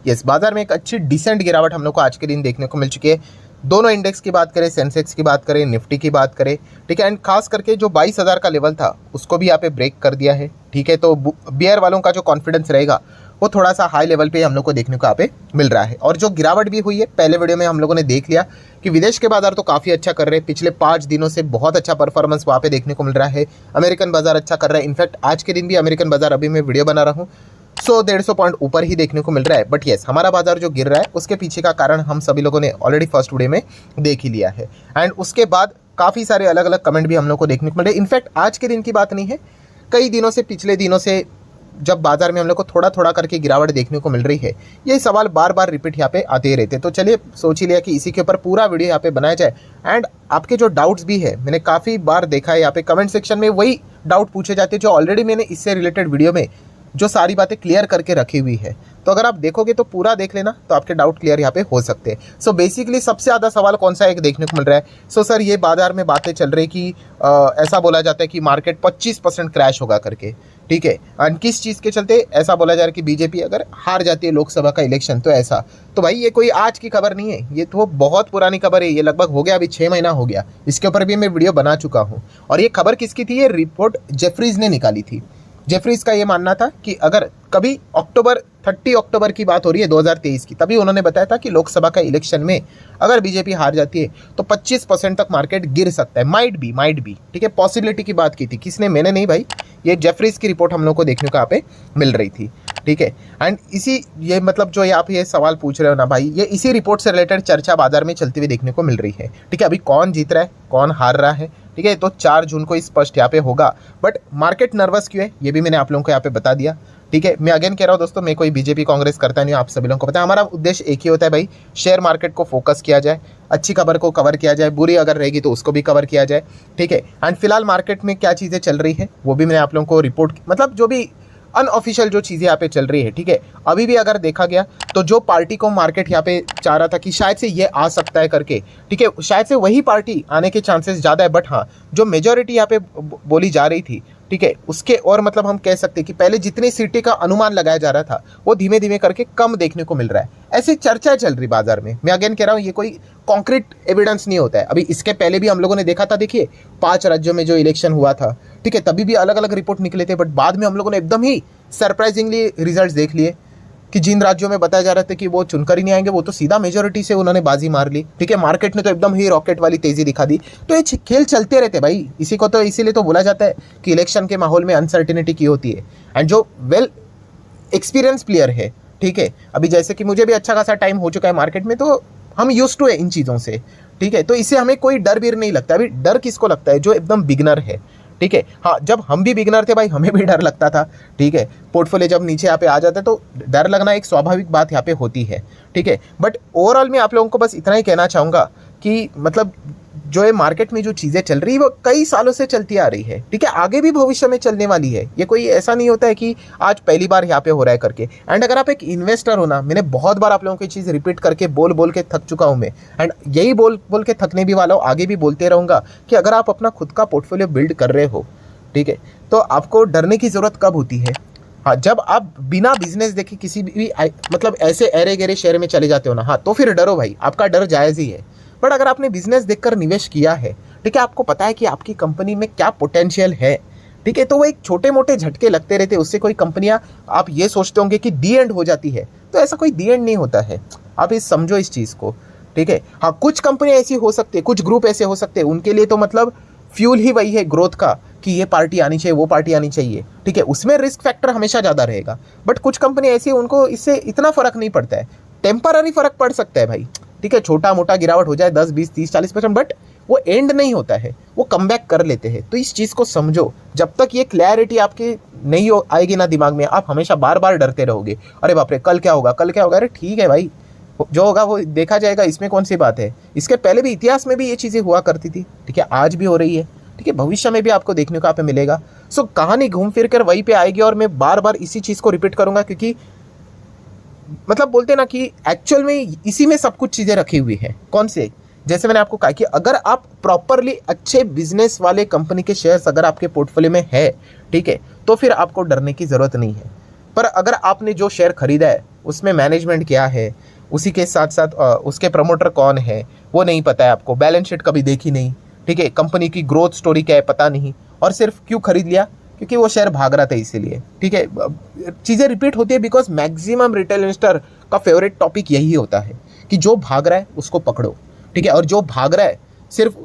Yes, बाजार में एक अच्छी डिसेंट गिरावट हम लोग को आज के दिन देखने को मिल चुकी है। दोनों इंडेक्स की बात करें, सेंसेक्स की बात करें, निफ्टी की बात करें, ठीक है। एंड खास करके जो 22,000 का लेवल था उसको भी यहाँ पे ब्रेक कर दिया है, ठीक है। तो बियर वालों का जो कॉन्फिडेंस रहेगा वो थोड़ा सा हाई लेवल पे हम लोग को देखने को यहाँ पे मिल रहा है। और जो गिरावट भी हुई है, पहले वीडियो में हम लोगों ने देख लिया कि विदेश के बाजार तो काफ़ी अच्छा कर रहे हैं, पिछले 5 दिनों से बहुत अच्छा परफॉर्मेंस वहाँ पे देखने को मिल रहा है। अमेरिकन बाजार अच्छा कर रहा है, इनफैक्ट आज के दिन भी अमेरिकन बाजार, अभी मैं वीडियो बना रहा हूँ, 100-150 पॉइंट ऊपर ही देखने को मिल रहा है। बट येस, हमारा बाजार जो गिर रहा है उसके पीछे का कारण हम सभी लोगों ने ऑलरेडी फर्स्ट वीडियो में देख ही लिया है। एंड उसके बाद काफ़ी सारे अलग अलग कमेंट भी हम लोग को देखने को मिल रहे हैं। इनफैक्ट आज के दिन की बात नहीं है, कई दिनों से, पिछले दिनों से जब बाजार में हम लोग को थोड़ा थोड़ा करके गिरावट देखने को मिल रही है, ये सवाल बार बार रिपीट यहाँ पे आते ही रहते। तो चलिए सोच ही लिया कि इसी के ऊपर पूरा वीडियो यहाँ पे बनाया जाए। एंड आपके जो डाउट्स भी है, मैंने काफ़ी बार देखा है यहाँ पे कमेंट सेक्शन में वही डाउट पूछे जाते हैं जो ऑलरेडी मैंने इससे रिलेटेड वीडियो में जो सारी बातें क्लियर करके रखी हुई है। तो अगर आप देखोगे तो पूरा देख लेना, तो आपके डाउट क्लियर यहाँ पे हो सकते हैं। सो बेसिकली सबसे ज़्यादा सवाल कौन सा एक देखने को मिल रहा है? सो सर, ये बाजार में बातें चल रही कि ऐसा बोला जाता है कि मार्केट 25% क्रैश होगा करके, ठीक है। एंड किस चीज़ के चलते ऐसा बोला जा रहा है कि बीजेपी अगर हार जाती है लोकसभा का इलेक्शन तो ऐसा। तो भाई ये कोई आज की खबर नहीं है, ये तो बहुत पुरानी खबर है। ये लगभग हो गया, अभी 6 महीना हो गया, इसके ऊपर भी मैं वीडियो बना चुका हूँ। और ये खबर किसकी थी? ये रिपोर्ट जेफरीज ने निकाली थी। जेफरीज का ये मानना था कि अगर कभी 30 अक्टूबर की बात हो रही है 2023 की, तभी उन्होंने बताया था कि लोकसभा का इलेक्शन में अगर बीजेपी हार जाती है तो 25% तक मार्केट गिर सकता है। माइट बी, ठीक है, पॉसिबिलिटी की बात की थी। किसने? मैंने नहीं भाई, ये जेफरीज की रिपोर्ट हम लोग को देखने को यहाँ पे मिल रही थी, ठीक है। एंड इसी ये मतलब जो आप ये सवाल पूछ रहे हो ना भाई, ये इसी रिपोर्ट से रिलेटेड चर्चा बाजार में चलती हुई देखने को मिल रही है, ठीक है। अभी कौन जीत रहा है, कौन हार रहा है, ठीक है, तो 4 जून को स्पष्ट यहाँ पे होगा। बट मार्केट नर्वस क्यों है ये भी मैंने आप लोगों को यहाँ पे बता दिया, ठीक है। मैं अगेन कह रहा हूँ दोस्तों, मैं कोई बीजेपी कांग्रेस करता नहीं हूँ, आप सभी लोगों को पता है। हमारा उद्देश्य एक ही होता है भाई, शेयर मार्केट को फोकस किया जाए, अच्छी खबर को कवर किया जाए, बुरी अगर रहेगी तो उसको भी कवर किया जाए, ठीक है। एंड फिलहाल मार्केट में क्या चीज़ें चल रही है वो भी मैंने आप लोगों को रिपोर्ट, मतलब जो भी अनऑफिशियल जो चीज़ें यहाँ पे चल रही है, ठीक है। अभी भी अगर देखा गया तो जो पार्टी को मार्केट यहाँ पे चाह रहा था कि शायद से ये आ सकता है करके, ठीक है, शायद से वही पार्टी आने के चांसेस ज़्यादा है। बट हाँ, जो मेजॉरिटी यहाँ पे बोली जा रही थी, ठीक है, उसके और मतलब हम कह सकते हैं कि पहले जितनी सीटें का अनुमान लगाया जा रहा था वो धीमे धीमे करके कम देखने को मिल रहा है। ऐसी चर्चा चल रही बाजार में। मैं अगेन कह रहा हूँ, ये कोई कॉन्क्रीट एविडेंस नहीं होता है। अभी इसके पहले भी हम लोगों ने देखा था, देखिए 5 राज्यों में जो इलेक्शन हुआ था, ठीक है, तभी भी अलग अलग रिपोर्ट निकले थे। बट बाद में हम लोगों ने एकदम ही सरप्राइजिंगली रिजल्ट देख लिए कि जिन राज्यों में बताया जा रहा था कि वो चुनकर ही नहीं आएंगे, वो तो सीधा मेजोरिटी से उन्होंने बाजी मार ली, ठीक है। मार्केट ने तो एकदम ही रॉकेट वाली तेजी दिखा दी। तो ये खेल चलते रहते भाई, इसी को तो इसीलिए तो बोला जाता है कि इलेक्शन के माहौल में अनसर्टिनिटी की होती है। एंड जो वेल एक्सपीरियंस प्लेयर है, ठीक है, अभी जैसे कि मुझे भी अच्छा खासा टाइम हो चुका है मार्केट में, तो हम यूज्ड टू है इन चीज़ों से, ठीक है। तो इससे हमें कोई डर भी नहीं लगता। अभी डर किसको लगता है? जो एकदम बिगनर है, ठीक है। हाँ, जब हम भी बिगनर थे भाई, हमें भी डर लगता था, ठीक है। पोर्टफोलियो जब नीचे यहाँ पे आ जाता है तो डर लगना एक स्वाभाविक बात यहाँ पे होती है, ठीक है। बट ओवरऑल मैं आप लोगों को बस इतना ही कहना चाहूँगा कि मतलब जो है मार्केट में जो चीज़ें चल रही है वो कई सालों से चलती आ रही है, ठीक है, आगे भी भविष्य में चलने वाली है। ये कोई ऐसा नहीं होता है कि आज पहली बार यहाँ पे हो रहा है करके। एंड अगर आप एक इन्वेस्टर हो ना, मैंने बहुत बार आप लोगों की चीज़ रिपीट करके बोल के थक चुका हूँ मैं। एंड यही बोल के थकने भी वाला हूँ, आगे भी बोलते रहूँगा कि अगर आप अपना खुद का पोर्टफोलियो बिल्ड कर रहे हो, ठीक है, तो आपको डरने की ज़रूरत कब होती है? हाँ, जब आप बिना बिजनेस देखे किसी भी मतलब ऐसे अरे गहरे शेयर में चले जाते हो ना, हाँ, तो फिर डरो भाई, आपका डर जायज़ ही है। बट अगर आपने बिजनेस देखकर निवेश किया है, ठीक है, आपको पता है कि आपकी कंपनी में क्या पोटेंशियल है, ठीक है, तो वो एक छोटे मोटे झटके लगते रहते, उससे कोई कंपनियां आप ये सोचते होंगे कि दी एंड हो जाती है, तो ऐसा कोई दी एंड नहीं होता है। आप इस समझो इस चीज़ को, ठीक है। हाँ, कुछ कंपनियां ऐसी हो सकती है, कुछ ग्रुप ऐसे हो सकते हैं, उनके लिए तो मतलब फ्यूल ही वही है ग्रोथ का कि ये पार्टी आनी चाहिए, वो पार्टी आनी चाहिए, ठीक है, उसमें रिस्क फैक्टर हमेशा ज़्यादा रहेगा। बट कुछ कंपनी ऐसी है, उनको इससे इतना फर्क नहीं पड़ता है, टेम्पररी फर्क पड़ सकता है भाई, ठीक है, छोटा मोटा गिरावट हो जाए 10, 20, 30, 40%, बट वो एंड नहीं होता है, वो कम बैक कर लेते हैं। तो इस चीज़ को समझो, जब तक ये क्लैरिटी आपकी नहीं आएगी ना दिमाग में, आप हमेशा बार बार डरते रहोगे, अरे बाप रे कल क्या होगा, कल क्या होगा। अरे ठीक है भाई, जो होगा वो देखा जाएगा, इसमें कौन सी बात है। इसके पहले भी इतिहास में भी ये चीज़ें हुआ करती थी, ठीक है, आज भी हो रही है, ठीक है, भविष्य में भी आपको देखने को यहाँ पे मिलेगा। सो कहानी घूम फिर कर वहीं पे आएगी और मैं बार बार इसी चीज़ को रिपीट करूँगा, क्योंकि मतलब बोलते ना कि एक्चुअल में इसी में सब कुछ चीज़ें रखी हुई है। कौन से? जैसे मैंने आपको कहा कि अगर आप प्रॉपरली अच्छे बिजनेस वाले कंपनी के शेयर्स अगर आपके पोर्टफोलियो में है, ठीक है, तो फिर आपको डरने की ज़रूरत नहीं है। पर अगर आपने जो शेयर खरीदा है उसमें मैनेजमेंट क्या है, उसी के साथ साथ उसके प्रमोटर कौन है वो नहीं पता है आपको, बैलेंस शीट कभी देखी नहीं, ठीक है, कंपनी की ग्रोथ स्टोरी क्या है पता नहीं, और सिर्फ क्यों खरीद लिया, क्योंकि वो शेयर भाग रहा था इसीलिए, ठीक है। चीज़ें रिपीट होती है बिकॉज मैक्सिमम रिटेल इन्वेस्टर का फेवरेट टॉपिक यही होता है कि जो भाग रहा है उसको पकड़ो, ठीक है, और जो भाग रहा है सिर्फ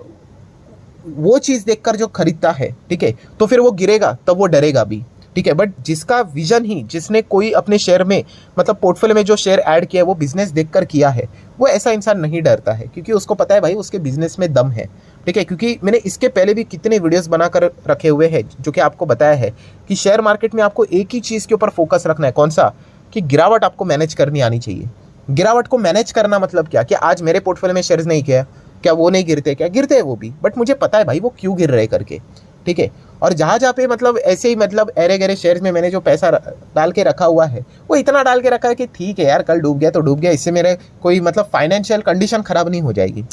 वो चीज़ देखकर जो खरीदता है, ठीक है, तो फिर वो गिरेगा तब वो डरेगा भी, ठीक है। बट जिसका विजन ही, जिसने कोई अपने शेयर में मतलब पोर्टफोलियो में जो शेयर ऐड किया है वो बिजनेस देखकर किया है, वो ऐसा इंसान नहीं डरता है, क्योंकि उसको पता है भाई उसके बिजनेस में दम है, ठीक है। क्योंकि मैंने इसके पहले भी कितने वीडियोस बनाकर रखे हुए हैं जो कि आपको बताया है कि शेयर मार्केट में आपको एक ही चीज़ के ऊपर फोकस रखना है, कौन सा, कि गिरावट आपको मैनेज करनी आनी चाहिए। गिरावट को मैनेज करना मतलब क्या, कि आज मेरे पोर्टफोलियो में शेयर्स नहीं किया, क्या वो नहीं गिरते, क्या गिरते हैं वो भी, बट मुझे पता है भाई वो क्यों गिर रहे करके, ठीक है। और जहाँ जहाँ पे मतलब ऐसे ही मतलब अरे गहरे शेयर्स में मैंने जो पैसा डाल के रखा हुआ है वो इतना डाल के रखा है कि ठीक है यार, कल डूब गया तो डूब गया, इससे मेरे कोई मतलब फाइनेंशियल कंडीशन खराब नहीं हो जाएगी,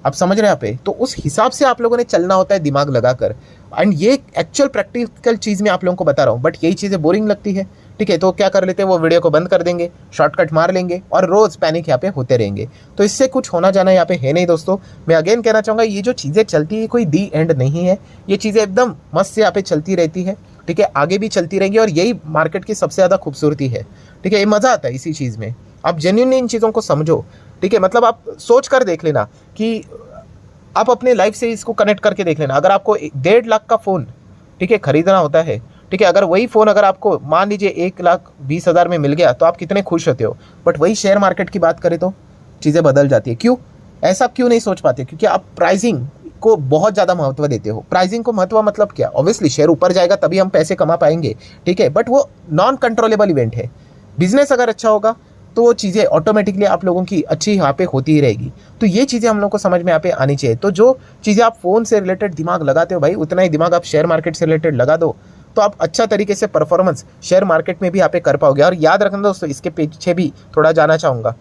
आप समझ रहे हैं यहाँ पे। तो उस हिसाब से आप लोगों ने चलना होता है दिमाग लगाकर, एंड ये एक्चुअल प्रैक्टिकल चीज़ मैं आप लोगों को बता रहा हूँ, बट यही चीज़ें बोरिंग लगती है, ठीक है। तो क्या कर लेते हैं, वो वीडियो को बंद कर देंगे, शॉर्टकट मार लेंगे और रोज़ पैनिक यहाँ पे होते रहेंगे। तो इससे कुछ होना जाना यहाँ पे है नहीं दोस्तों। मैं अगेन कहना चाहूँगा, ये जो चीज़ें चलती है कोई दी एंड नहीं है, ये चीज़ें एकदम मस्त से यहाँ पे चलती रहती है, ठीक है, आगे भी चलती रहेंगी, और यही मार्केट की सबसे ज़्यादा खूबसूरती है, ठीक है। ये मज़ा आता है इसी चीज़ में, आप जेन्युइनली इन चीज़ों को समझो, ठीक है। मतलब आप सोच कर देख लेना कि आप अपने लाइफ से इसको कनेक्ट करके देख लेना। अगर आपको 1.5 लाख का फ़ोन, ठीक है, खरीदना होता है, ठीक है, अगर वही फ़ोन अगर आपको मान लीजिए 1,20,000 में मिल गया तो आप कितने खुश होते हो। बट वही शेयर मार्केट की बात करें तो चीज़ें बदल जाती है। क्यों ऐसा क्यों नहीं सोच पाते, क्योंकि आप प्राइसिंग को बहुत ज़्यादा महत्व देते हो। प्राइसिंग को महत्व मतलब क्या, ऑब्वियसली शेयर ऊपर जाएगा तभी हम पैसे कमा पाएंगे, ठीक है, बट वो नॉन कंट्रोलेबल इवेंट है। बिजनेस अगर अच्छा होगा तो वो चीज़ें ऑटोमेटिकली आप लोगों की अच्छी यहाँ पे होती ही रहेगी। तो ये चीज़ें हम लोग को समझ में यहाँ पे आनी चाहिए। तो जो चीज़ें आप फ़ोन से रिलेटेड दिमाग लगाते हो भाई, उतना ही दिमाग आप शेयर मार्केट से रिलेटेड लगा दो, तो आप अच्छा तरीके से परफॉर्मेंस शेयर मार्केट में भी यहाँ पे कर पाओगे। और याद रखना दोस्तों, इसके पीछे भी थोड़ा जाना चाहूँगा,